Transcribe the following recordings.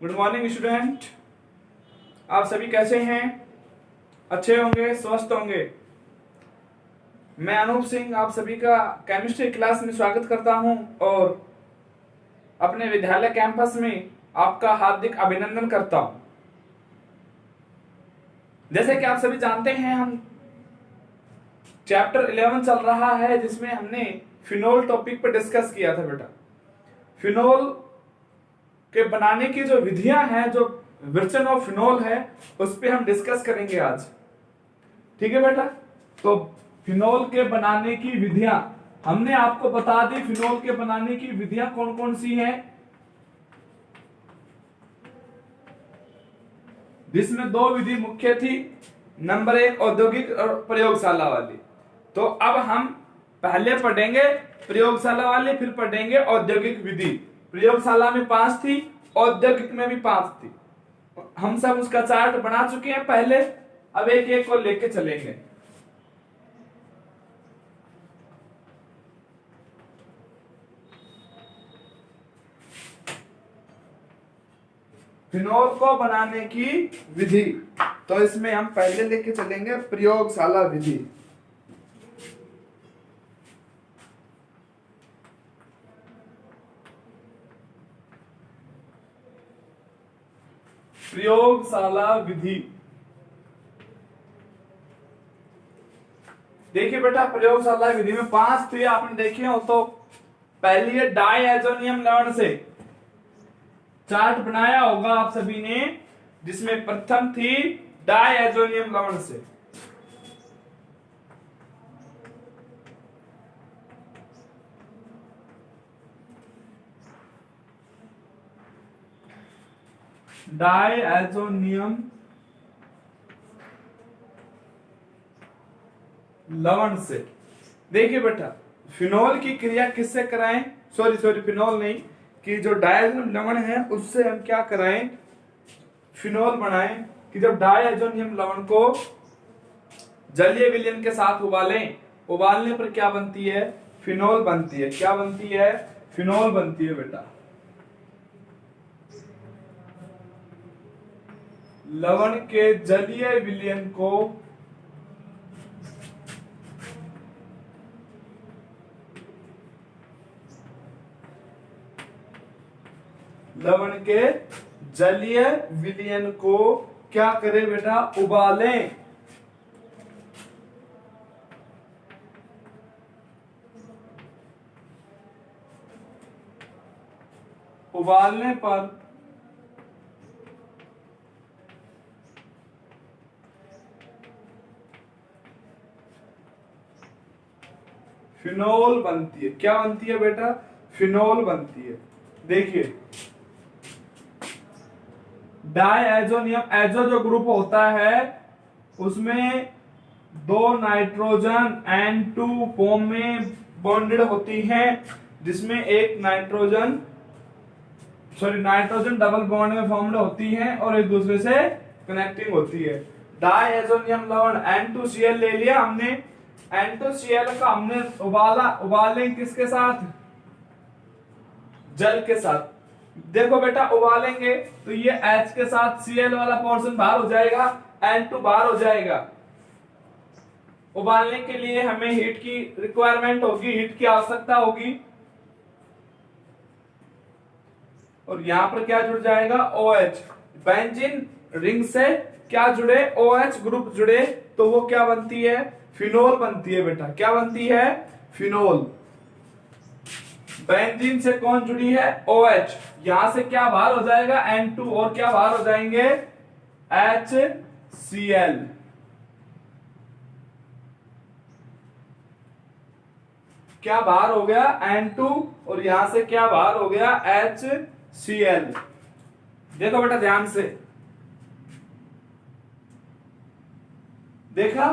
Good morning student. आप सभी कैसे हैं? अच्छे होंगे, स्वस्थ होंगे। मैं अनूप सिंह आप सभी का केमिस्ट्री क्लास में स्वागत करता हूं और अपने विद्यालय कैंपस में आपका हार्दिक अभिनंदन करता हूं। जैसे कि आप सभी जानते हैं, हम चैप्टर 11 चल रहा है जिसमें हमने फिनोल टॉपिक पर डिस्कस किया था बेटा। फिनोल के बनाने की जो विधियां हैं, जो वर्जन ऑफ फिनोल है, उस पे हम डिस्कस करेंगे आज। ठीक है बेटा। तो फिनोल के बनाने की विधियां हमने आपको बता दी। फिनोल के बनाने की विधियां कौन कौन सी हैं, जिसमें दो विधि मुख्य थी। नंबर 1 औद्योगिक और प्रयोगशाला वाली। तो अब हम पहले पढ़ेंगे प्रयोगशाला वाली, फिर पढ़ेंगे औद्योगिक विधि। प्रयोगशाला में 5 थी, औद्योगिक में भी 5 थी। हम सब उसका चार्ट बना चुके हैं पहले। अब एक एक को लेके चलेंगे। फिनोल को बनाने की विधि, तो इसमें हम पहले लेके चलेंगे प्रयोगशाला विधि। प्रयोगशाला विधि देखिए बेटा, प्रयोगशाला विधि में 5 थे, आपने देखे हो तो। पहली है डायएजोनियम लवण से। चार्ट बनाया होगा आप सभी ने, जिसमें प्रथम थी डायएजोनियम लवण से। डायएजोनियम लवण से। देखिए बेटा, फिनोल की क्रिया किससे कराएं? सॉरी फिनोल नहीं, कि जो डायएजोनियम लवण है उससे हम क्या कराएं? फिनोल बनाएं। कि जब डायएजोनियम लवण को जलीय विलयन के साथ उबालें, उबालने पर क्या बनती है? फिनोल बनती है। क्या बनती है? फिनोल बनती है बेटा। लवण के जलीय विलयन को लवण के जलीय विलयन को क्या करें बेटा? उबालें। उबालने पर फिनोल बनती है। क्या बनती है बेटा? फिनोल बनती है। देखिए, डायएजोनियम, एजो जो ग्रुप होता है उसमें 2 नाइट्रोजन N2 फॉर्म में बॉन्डेड होती हैं, जिसमें एक नाइट्रोजन डबल बॉन्ड में फॉर्म्ड होती हैं और एक दूसरे से कनेक्टिंग होती है। डायएजोनियम लवण N2Cl ले लिया हमने। N2Cl का हमने उबालें किसके साथ? जल के साथ। देखो बेटा, उबालेंगे तो ये H के साथ Cl वाला पोर्शन बाहर हो जाएगा, N2 बाहर हो जाएगा। उबालने के लिए हमें हीट की रिक्वायरमेंट होगी, हीट की आवश्यकता होगी। और यहां पर क्या जुड़ जाएगा? OH। बेंजीन रिंग से क्या जुड़े? OH ग्रुप जुड़े, तो वो क्या बनती है? फिनोल बनती है बेटा। क्या बनती है? फिनोल। बेंजीन से कौन जुड़ी है? OH। यहां से क्या बाहर हो जाएगा? N2। और क्या बाहर हो जाएंगे? HCl। क्या बाहर हो गया? N2। और यहां से क्या बाहर हो गया? HCl। देखो बेटा ध्यान से, देखा?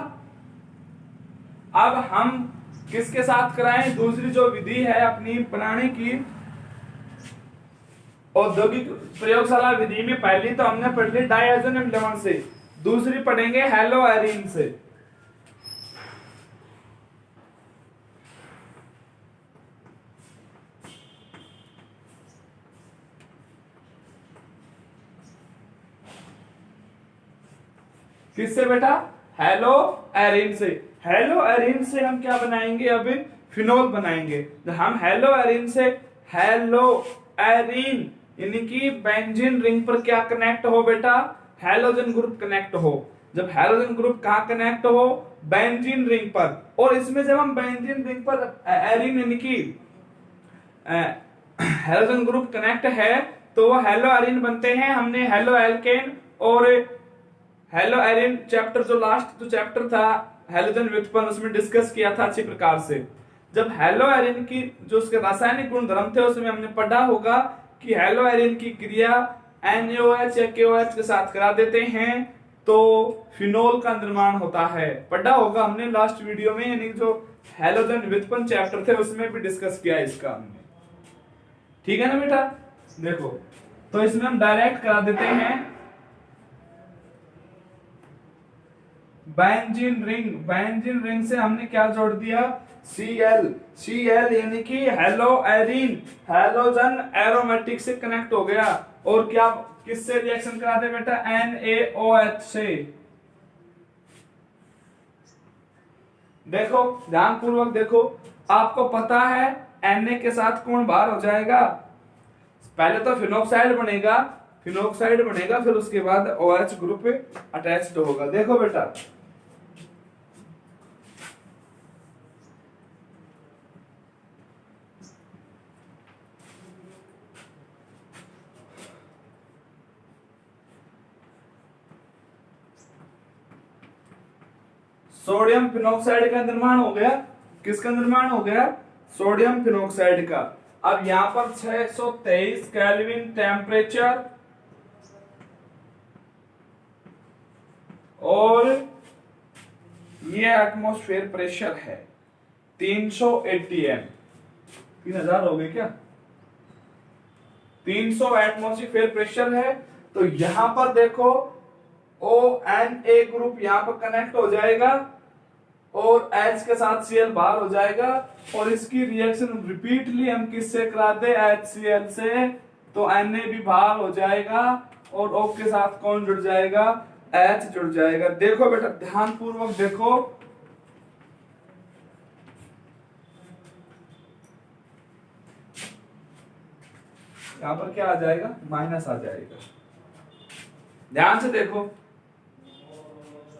अब हम किसके साथ कराएं? दूसरी जो विधि है अपनी बनाने की, औद्योगिक प्रयोगशाला विधि में पहली तो हमने पढ़ ली डायएजोनियम लवण से, दूसरी पढ़ेंगे हेलोएरीन से। किससे बेटा? हेलो एरिन से। हेलो एरिन से हम क्या बनाएंगे? अब फिनोल बनाएंगे। तो हम हेलो एरिन से हेलो एरिन यानी कि बेंजीन रिंग पर क्या कनेक्ट हो बेटा? हैलोजन ग्रुप कनेक्ट हो। जब हैलोजन ग्रुप कहां कनेक्ट हो? बेंजीन रिंग पर। और इसमें जब हम बेंजीन रिंग पर एरिन यानी कि हैलोजन ग्रुप कनेक्ट है तो वो हेलो एरिन बनते हैं। हमने हेलो एल्केन और हेलो एरिन चैप्टर जो लास्ट जो चैप्टर था हैलोजन व्युत्पन्न उसमें डिस्कस किया था अच्छी प्रकार से। जब हेलो एरिन की जो उसके रासायनिक गुण धर्म थे उसमें हमने पढ़ा होगा कि हेलो एरिन की क्रिया NaOH या KOH के साथ करा देते हैं तो फिनोल का निर्माण होता है। पढ़ा होगा हमने लास्ट वीडियो में, यानी जो हैलोजन व्युत्पन्न चैप्टर थे उसमें भी डिस्कस किया इसका हमने। ठीक है ना बेटा? देखो तो इसमें हम डायरेक्ट करा देते हैं बेंजीन रिंग। बेंजीन रिंग से हमने क्या जोड़ दिया? Cl यानी कि हेलो एरिन, हैलोजन एरोमेटिक से कनेक्ट हो गया। और क्या किससे रिएक्शन करा दे बेटा? NaOH से। देखो ध्यान पूर्वक देखो, आपको पता है Na के साथ कौन बाहर हो जाएगा? पहले तो फिनोक्साइड बनेगा, फिर उसके बाद OH ग्रुप अटैच्ड होगा। देखो बेटा सोडियम फिनोक्साइड का निर्माण हो गया। किसका निर्माण हो गया? सोडियम फिनोक्साइड का। अब यहां पर 623 केल्विन टेम्परेचर और ये एटमॉस्फेयर प्रेशर है 300 atm। 3000 हो गए क्या? 300 एटमॉस्फेयर प्रेशर है। तो यहां पर देखो ONA ग्रुप यहां पर कनेक्ट हो जाएगा और H के साथ Cl बाहर हो जाएगा और इसकी रिएक्शन रिपीटली हम किससे कराते? HCl से। तो Na भी बाहर हो जाएगा और O के साथ कौन जुड़ जाएगा? H जुड़ जाएगा। देखो बेटा ध्यान पूर्वक देखो, यहां पर क्या आ जाएगा? माइनस आ जाएगा। ध्यान से देखो,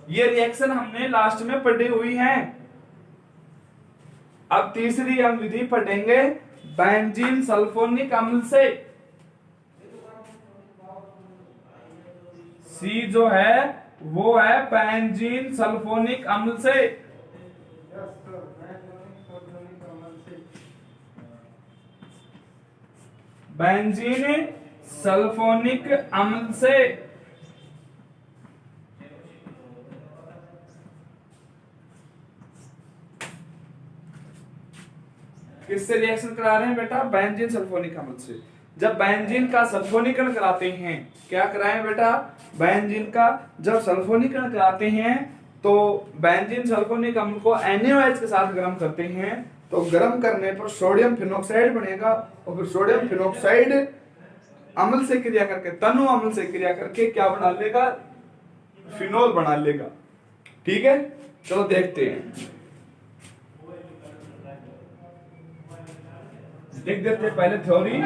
ये रिएक्शन हमने लास्ट में पढ़ी हुई है। अब तीसरी हम विधि पढ़ेंगे बेंजीन सल्फोनिक अम्ल से। सी जो है वो है बेंजीन सल्फोनिक अम्ल से। बेंजीन सल्फोनिक अम्ल से। किससे रिएक्शन करा रहे हैं बेटा? बेंजीन सल्फोनिक अम्ल से। जब बेंजीन का सल्फोनीकरण कराते हैं, क्या कराएं बेटा? बेंजीन का जब सल्फोनीकरण कराते हैं तो बेंजीन सल्फोनिक अम्ल को NaOH के साथ गर्म करते हैं तो गर्म करने पर सोडियम फिनोक्साइड बनेगा और फिर सोडियम फिनोक्साइड अम्ल से क्रिया करके, तनु अम्ल से क्रिया करके क्या बना लेगा? फिनोल बना लेगा। ठीक है, चलो देखते हैं। लिख देते हैं पहले थ्योरी।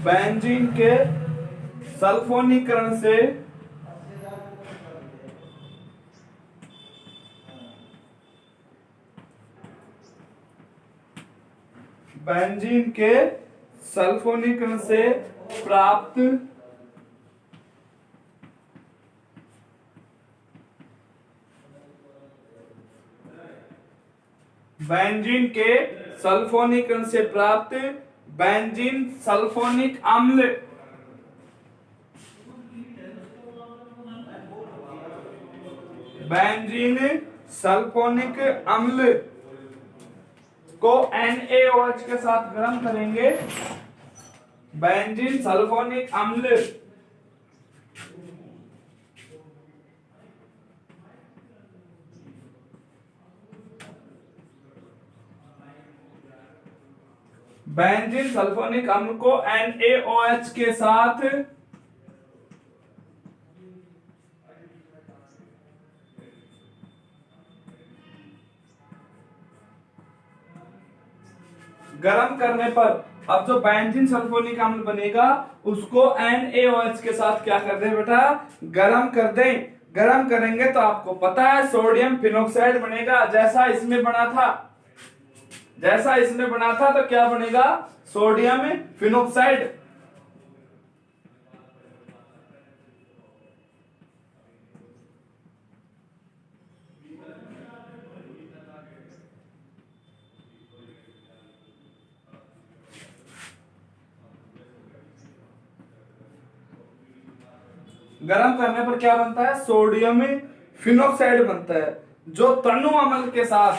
बेंजीन के सल्फोनीकरण से बेंजीन के सल्फोनीकरण से प्राप्त बेंजीन के सल्फोनीकरण से प्राप्त बेंजीन सल्फोनिक अम्ल बेंजीन सल्फोनिक अम्ल को NaOH के साथ गर्म करेंगे। बेंजीन सल्फोनिक अम्ल बेंजीन सल्फोनिक अम्ल को NaOH के साथ गर्म करने पर, अब जो बेंजीन सल्फोनिक अम्ल बनेगा उसको NaOH के साथ क्या कर दें बेटा, गर्म कर दें। गर्म करेंगे तो आपको पता है सोडियम फिनोक्साइड बनेगा, जैसा इसमें बना था, जैसा इसमें बना था तो क्या बनेगा, सोडियम फिनोक्साइड। गर्म करने पर क्या बनता है, सोडियम फिनोक्साइड बनता है, जो तनु अम्ल के साथ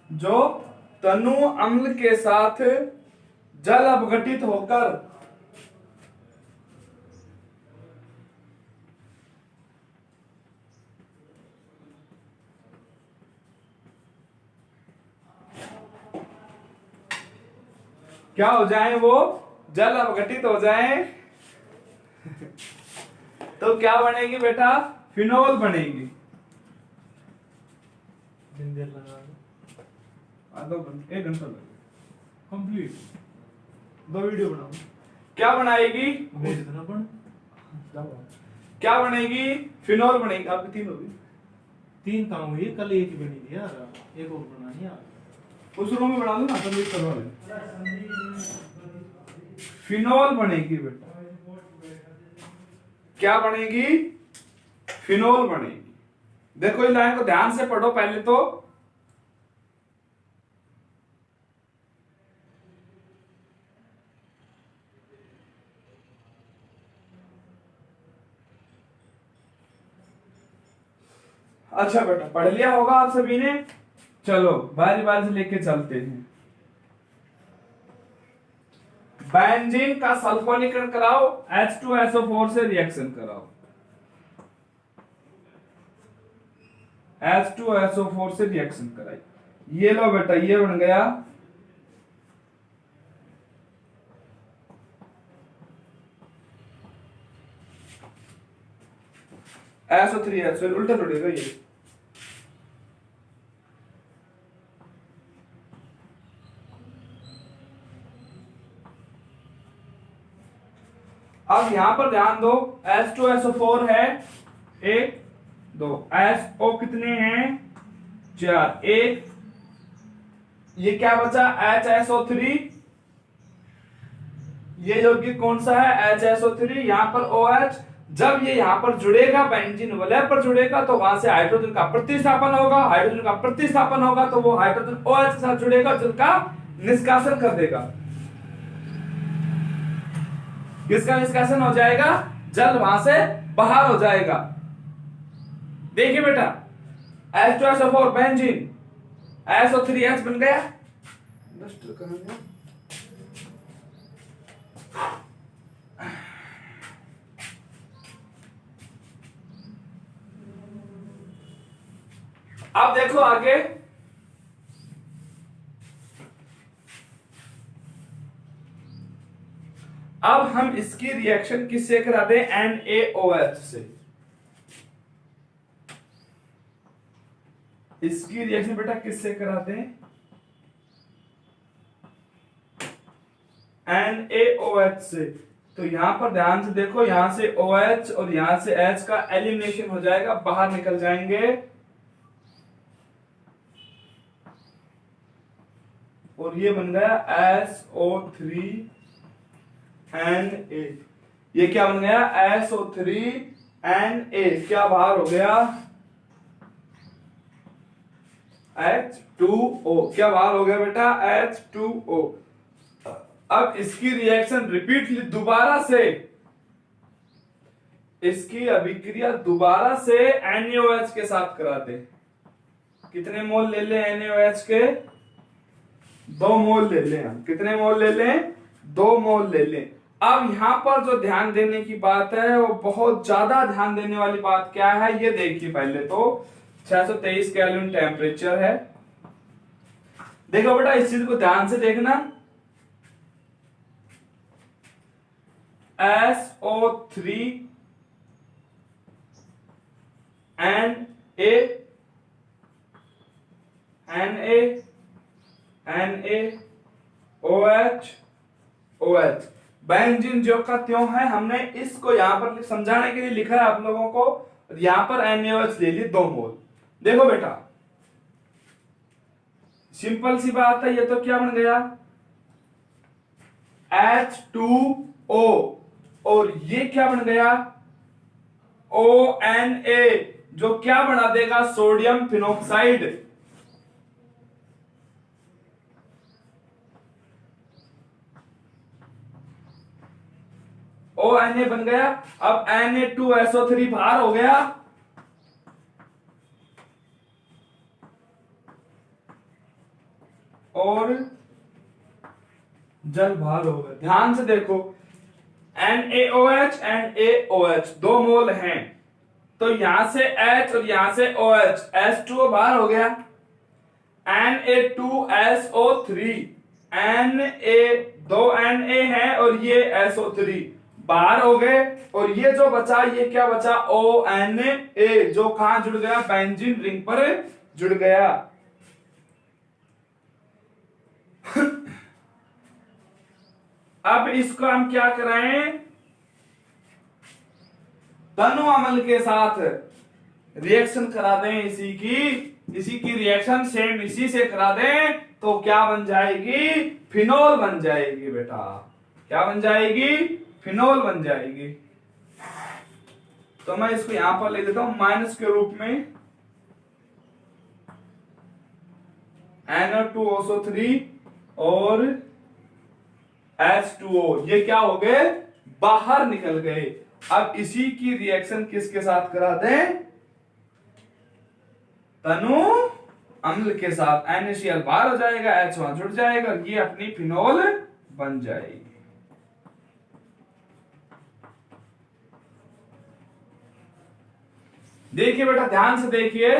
जो तनु अम्ल के साथ जल अपघटित होकर क्या हो जाए, वो जल अपघटित हो जाए तो क्या बनेगी बेटा, फिनोल बनेगी। आधा घंटा, 1 घंटा लगेगा कंप्लीट, 2 वीडियो बनाओ। क्या बनाएगी, क्या बनेगी, फिनोल बनेगी। आपकी 3 होगी, 3 कहाँ हुई, कल 1 ही बनी थी यार, एक और बनानी यार, उस रूम में बना दो ना, कंप्लीट करवा ले। फिनोल बनेगी बेटा, क्या बनेगी, फिनोल बनेगी। देखो इस लाइन को ध्यान से पढ़ो पहले तो। अच्छा बेटा, पढ़ लिया होगा आप सभी ने। चलो बारी बारी से लेके चलते हैं। बेंजीन का सल्फोनीकरण कराओ, H2SO4 से रिएक्शन कराओ, H2SO4 से रिएक्शन कराई। ये लो बेटा, ये बन गया SO3H, उल्टा थोड़ेगा ये। अब यहां पर ध्यान दो, H2SO4 है 1 2, SO कितने हैं 4, 1, ये क्या बचा HSO3, ये जो कि कौन सा है HSO3, यहां पर OH। जब ये यहां पर जुड़ेगा, बेंजीन वलय पर जुड़ेगा तो वहां से हाइड्रोजन का प्रतिस्थापन होगा, हाइड्रोजन का प्रतिस्थापन होगा तो वो हाइड्रोजन OH के साथ जुड़ेगा, जिसका निष्कासन कर देगा। किसका निष्कासन हो जाएगा, जल वहां से बाहर हो जाएगा। देखिए बेटा, H2SO4 बेंजीन, SO3H बन गया। डस्टर कहां गया, अब देखो आगे, अब हम इसकी रिएक्शन किससे कराते हैं, NaOH से। इसकी रिएक्शन बेटा किससे कराते हैं, NaOH से। तो यहां पर ध्यान से देखो, यहां से OH और यहां से H का एलिमिनेशन हो जाएगा, बाहर निकल जाएंगे, और ये बन गया SO3Na। ये क्या बन गया, SO3Na। क्या बाहर हो गया, H2O। क्या बाहर हो गया बेटा, H2O। अब इसकी रिएक्शन रिपीटली दोबारा से, इसकी अभिक्रिया दोबारा से NaOH के साथ कराते। कितने मोल ले ले NaOH के, 2 मोल ले लें हम। कितने मोल ले लें, 2 मोल ले लें। अब यहां पर जो ध्यान देने की बात है वो बहुत ज्यादा ध्यान देने वाली बात क्या है, ये देखिए। पहले तो 623 केल्विन टेम्परेचर है। देखो बेटा इस चीज को ध्यान से देखना। SO3 OH बेंजीन जो का त्यों है, हमने इसको यहां पर समझाने के लिए लिखा है आप लोगों को। यहां पर NaOH ले ली 2 मोल। देखो बेटा सिंपल सी बात है, ये तो क्या बन गया H2O और ये क्या बन गया ONA, जो क्या बना देगा सोडियम फिनोक्साइड। ONA बन गया। अब Na2SO3 बाहर हो गया और जल बाहर हो गया। ध्यान से देखो NaOH एंड AOH 2 मोल हैं, तो यहां से H और यहां से OH, H2O बाहर हो गया। Na2SO3 दो Na है और ये SO3 बाहर हो गए, और ये जो बचा ये क्या बचा ONA, जो कहां जुड़ गया बेंजीन रिंग पर जुड़ गया। अब इसको हम क्या कराएं, तनु अम्ल के साथ रिएक्शन करा दें। इसी की रिएक्शन सेम इसी से करा दें तो क्या बन जाएगी, फिनोल बन जाएगी बेटा। क्या बन जाएगी, फिनोल बन जाएगी। तो मैं इसको यहां पर लिख देता हूं माइनस के रूप में। Na2SO3 और H2O ये क्या हो गए, बाहर निकल गए। अब इसी की रिएक्शन किसके साथ करा दें, तनु अम्ल के साथ। NaCl बाहर हो जाएगा, H वहां जुड़ जाएगा, ये अपनी फिनोल बन जाएगी। देखिए बेटा ध्यान से देखिए,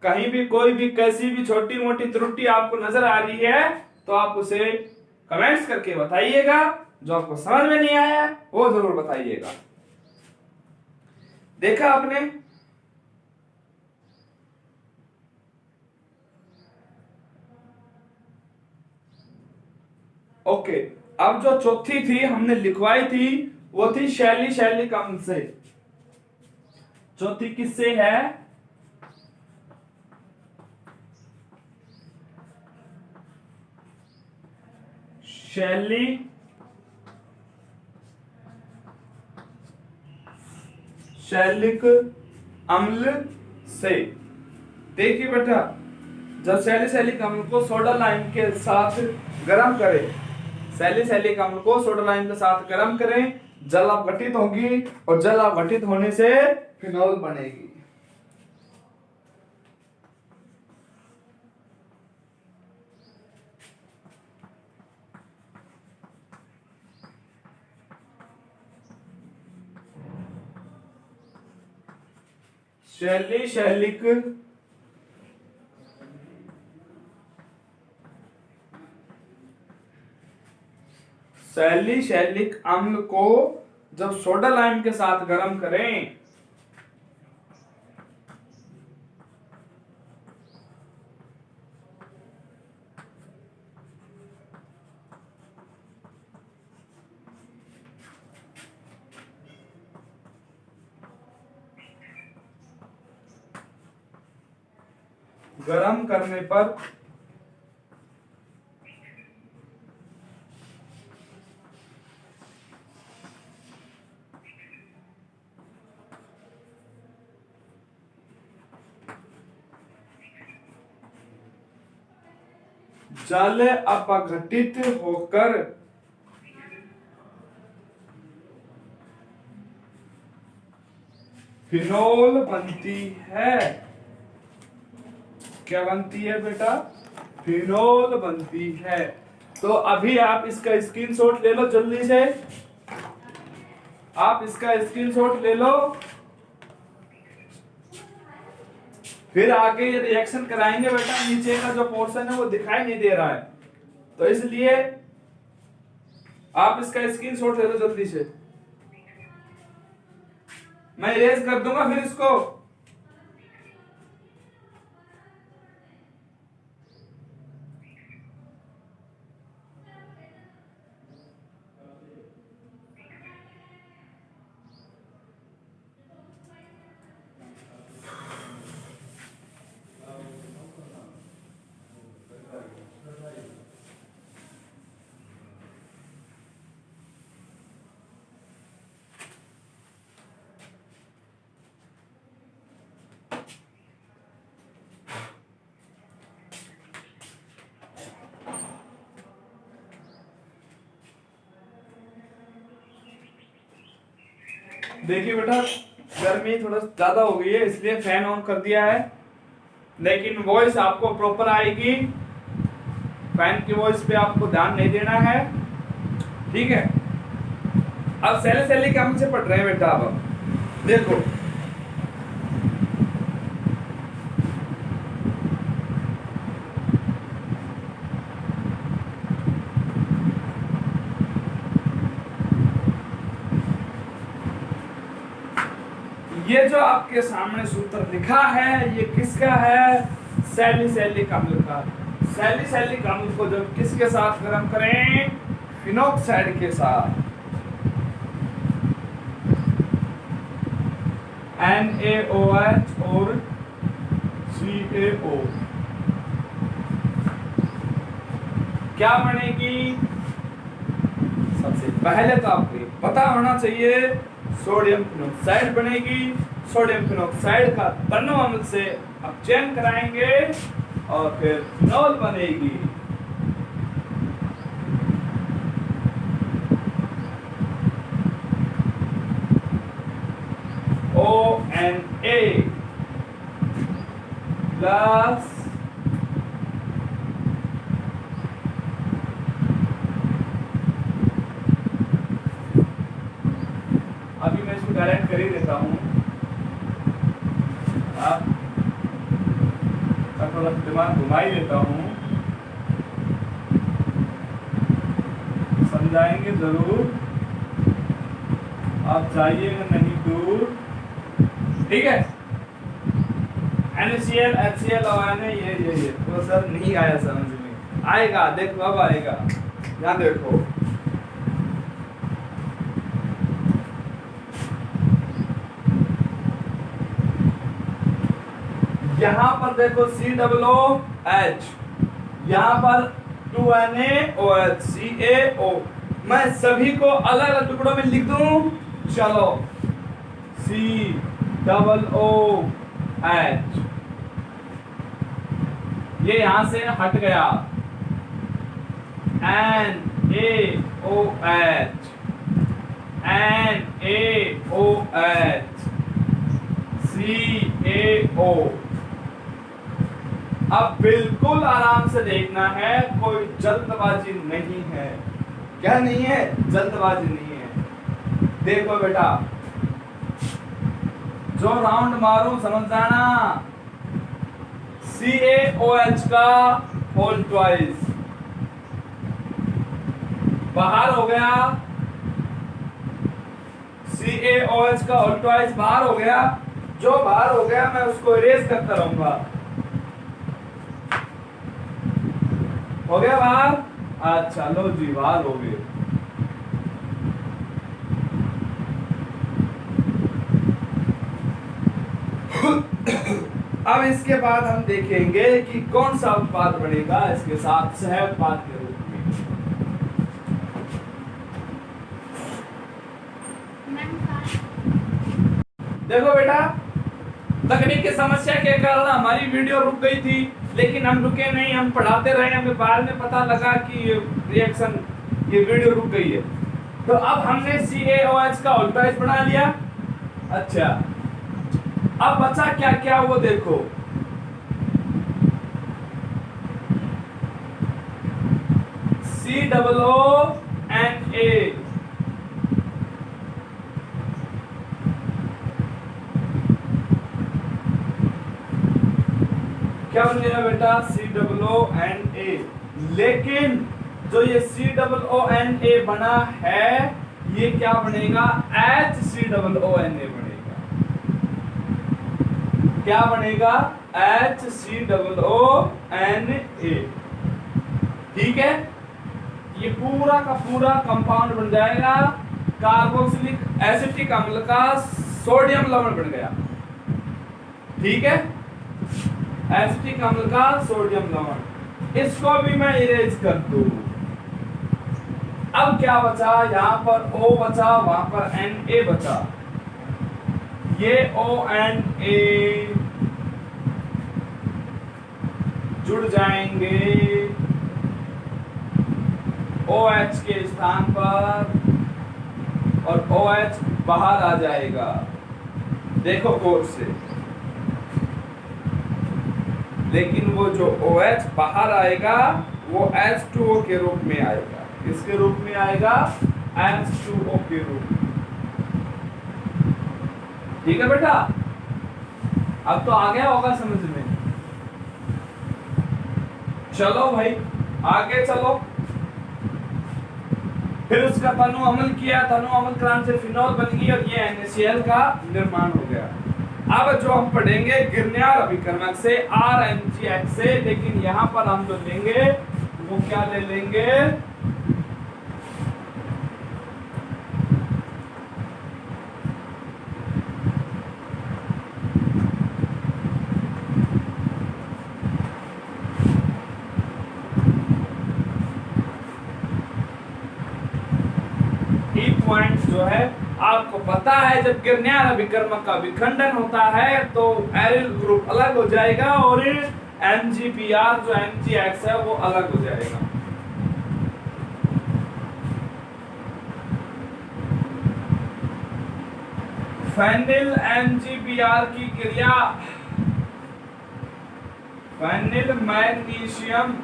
कहीं भी कोई भी कैसी भी छोटी मोटी त्रुटि आपको नजर आ रही है तो आप उसे कमेंट्स करके बताइएगा। जो आपको समझ में नहीं आया वो जरूर बताइएगा। देखा आपने, ओके। अब जो चौथी थी हमने लिखवाई थी वो थी शैलिक अम्ल से। चौथी किससे है, शैलिक अम्ल से। देखिए बेटा जब सैलिसिलिक अम्ल को सोडा लाइम के साथ गर्म करें, सैलिसिलिक अम्ल को सोडा लाइम के साथ गर्म करें, जल अपघटित होगी और जल अपघटित होने से फिनोल बनेगी। सैलिसिलिक अम्ल को जब सोडा लाइम के साथ गर्म करें गर्म करने पर जल अपघटित होकर फिनोल बनती है। क्या बनती है बेटा, फिनोल बनती है। तो अभी आप इसका स्क्रीनशॉट ले लो जल्दी से। आप इसका स्क्रीनशॉट ले लो, फिर आगे ये रिएक्शन कराएंगे बेटा। नीचे का जो पोर्शन है वो दिखाई नहीं दे रहा है, तो इसलिए आप इसका स्क्रीनशॉट ले लो जल्दी से। मैं इरेज कर दूंगा फिर इसको। देखिए बेटा, गर्मी थोड़ा ज्यादा हो गई है इसलिए फैन ऑन कर दिया है, लेकिन वॉइस आपको प्रॉपर आएगी। फैन की वॉइस पे आपको ध्यान नहीं देना है, ठीक है। अब सैली सैली कम से पढ़ रहे हैं बेटा। अब देखो, ये जो आपके सामने सूत्र लिखा है ये किसका है? सैलिसिलिक अम्ल का। सैलिसिलिक अम्ल को जब किसके साथ गर्म करें? फिनोक्साइड के साथ। NaOH और CaO क्या बनेगी? सबसे पहले तो आपको पता होना चाहिए सोडियम फिनोक्साइड बनेगी। सोडियम फिनोक्साइड का तन्नो अम्ल से अपचयन कराएंगे और फिर फिनोल बनेगी। ONA प्लस अभी मैं इसको डायरेक्ट कर ही देता हूँ, आप थोड़ा दिमाग घुमा ही देता हूँ, समझाएंगे जरूर, आप जाइएगा नहीं दूर, ठीक है। NaCl HCl और ये तो सर नहीं आया समझ में, आएगा, देखो अब आएगा, यहाँ देखो। यहाँ पर देखो COOH, यहाँ पर 2NaOH CaO। मैं सभी को अलग अलग टुकड़ों में लिख दूं, चलो। COOH ये यहां से हट गया। NaOH CaO। अब बिल्कुल आराम से देखना है, कोई जल्दबाजी नहीं है। क्या नहीं है? जल्दबाजी नहीं है। देखो बेटा, जो राउंड मारूं समझ जाना। CaOH का होल ट्वाइस बाहर हो गया, CaOH का होल ट्वाइस बाहर हो गया। जो बाहर हो गया मैं उसको इरेज करता रहूंगा। हो गया बाहर? अच्छा लो जी, बाहर हो गए। अब इसके बाद हम देखेंगे कि कौन सा उत्पाद बनेगा इसके साथ सह उत्पाद के रूप में। देखो बेटा, तकनीकी समस्या के कारण हमारी वीडियो रुक गई थी, लेकिन हम रुके नहीं, हम पढ़ाते रहे। हमें बाद में पता लगा कि ये वीडियो रुक गई है। तो अब हमने CaOH का ऑल्टाइज बना लिया। अच्छा, अब बचा क्या क्या वो देखो। COONA क्या बन गया बेटा COONA। लेकिन जो ये COONA बना है ये क्या बनेगा HCOONA बनेगा। क्या बनेगा HCOONA। ठीक है, ये पूरा का पूरा कंपाउंड बन जाएगा कार्बोक्सिलिक एसिटिक अम्ल का सोडियम लवण बन गया। ठीक है, एसिटिक अम्ल का सोडियम लवण। इसको भी मैं इरेज कर दूं। अब क्या बचा, यहां पर O बचा, वहां पर Na बचा। ये ONA जुड़ जाएंगे OH के स्थान पर और OH बाहर आ जाएगा। देखो कोड से, लेकिन वो जो OH बाहर आएगा वो H2O के रूप में आएगा। किसके रूप में आएगा? H2O के रूप में। ठीक है बेटा, अब तो आ गया होगा समझ में। चलो भाई आगे चलो। फिर उसका तनु अमल किया, तनु अमल कराने से फिनॉल बन गई और ये NaCl का निर्माण हो गया। अब जो हम पढ़ेंगे गिरनियार अभिकर्मक से RMgX से, लेकिन यहाँ पर हम जो लेंगे वो क्या ले लेंगे? पॉइंट जो है आपको पता है, जब गिरनियार अभिकर्मक का विखंडन होता है तो एरिल ग्रुप अलग हो जाएगा और MgBr जो MgX है वो अलग हो जाएगा। फेनिल MgBr की क्रिया फेनिल मैग्नीशियम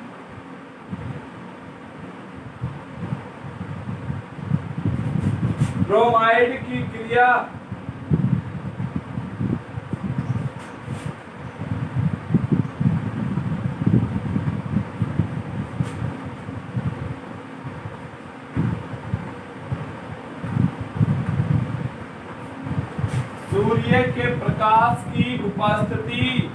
ब्रोमाइड की क्रिया सूर्य के प्रकाश की उपस्थिति,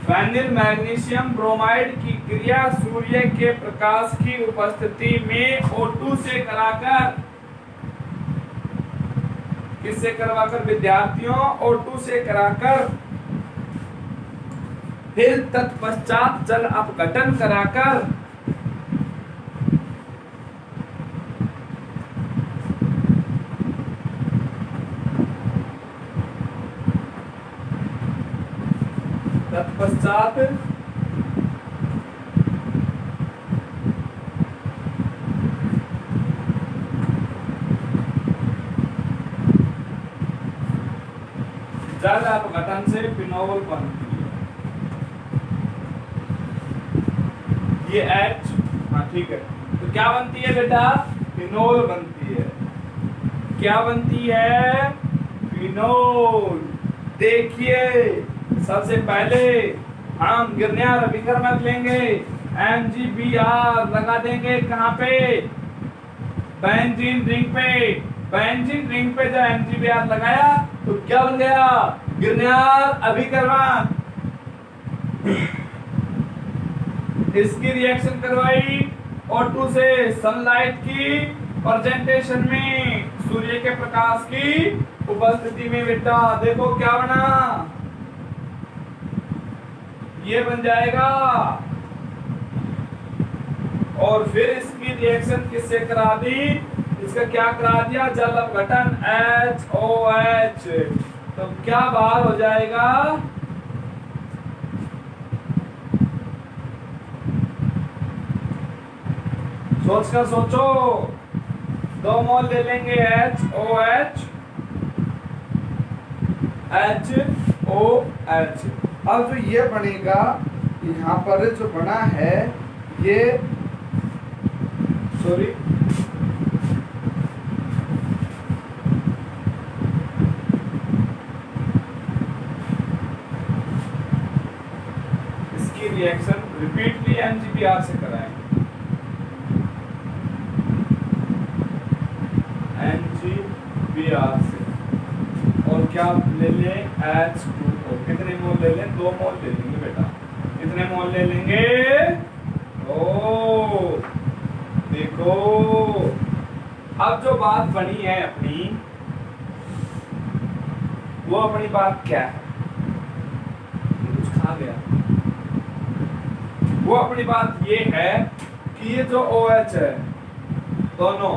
फेनिल मैग्नीशियम ब्रोमाइड की क्रिया सूर्य के प्रकाश की उपस्थिति में O2 से कराकर, किससे करवाकर विद्यार्थियों? O2 से कराकर, फिर तत्पश्चात जल अपघटन कराकर तत्पश्चात जल अपघटन से फिनोल बनती है। ये H, हाँ ठीक है, तो क्या बनती है बेटा? फिनोल बनती है। क्या बनती है? फिनोल। देखिए सबसे पहले हम गिरनियार अभिकर्मक लेंगे, MgBr लगा देंगे कहाँ पे? बेंजीन रिंग पे। बेंजीन रिंग पे जब MgBr लगाया तो क्या बन गया? गिरनियार अभिकर्मक। इसकी रिएक्शन करवाई O2 से सनलाइट की प्रेजेंटेशन में, सूर्य के प्रकाश की उपस्थिति में। बेटा देखो क्या बना, ये बन जाएगा। और फिर इसकी रिएक्शन किससे करा दी? इसका क्या करा दिया? जल अपघटन HOH। तो क्या बाहर हो जाएगा? सोचकर सोचो। 2 मोल ले लेंगे HOH HOH। अब जो ये बनेगा, यहाँ पर जो बना है ये, सॉरी की रिएक्शन रिपीटली NGBr से कराएं, NGBr से, और क्या ले लें H2O, कितने मोल ले लें? 2 मोल ले लेंगे बेटा, कितने मोल ले लेंगे? ओ देखो अब जो बात बनी है अपनी, वो अपनी बात क्या है? कुछ खा गया। वो अपनी बात ये है कि ये जो OH है दोनों,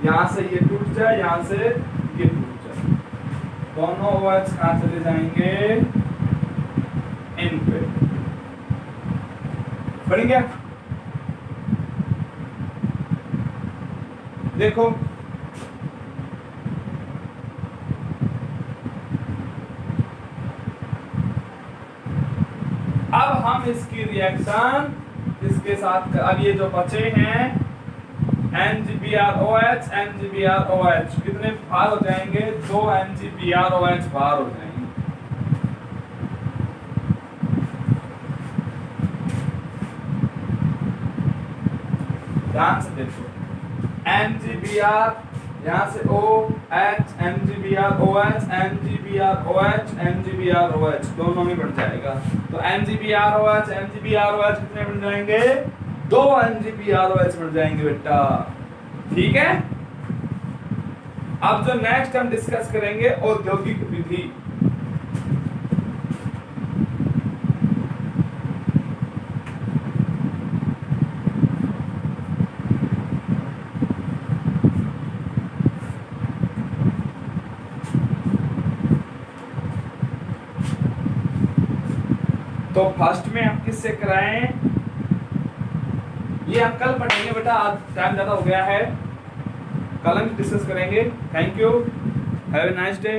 यहां से ये टूट जाए, यहां से ये टूट जाए, दोनों OH कहां चले जाएंगे? इन पे। बढ़ गया? देखो अब हम इसकी रिएक्शन इसके साथ, अब ये जो बचे हैं NGBrOH, NGBrOH कितने बाहर हो जाएंगे? 2 NGBrOH बाहर हो जाएंगे। ध्यान से देखो, NGBr यहाँ से OH, NGBrOH, NGBrOH, NGBrOH दोनों में बढ़ जाएगा। तो NGBrOH, NGBrOH कितने बढ़ जाएंगे? 2 NGBrOH बढ़ जाएंगे बेटा। ठीक है? अब जो नेक्स्ट हम डिस्कस करेंगे औद्योगिक विधि। तो फर्स्ट में हम किससे कराएं? ये हम कल पढ़ेंगे बेटा, आज टाइम ज्यादा हो गया है, कल हम डिस्कस करेंगे। Thank you, have a nice day.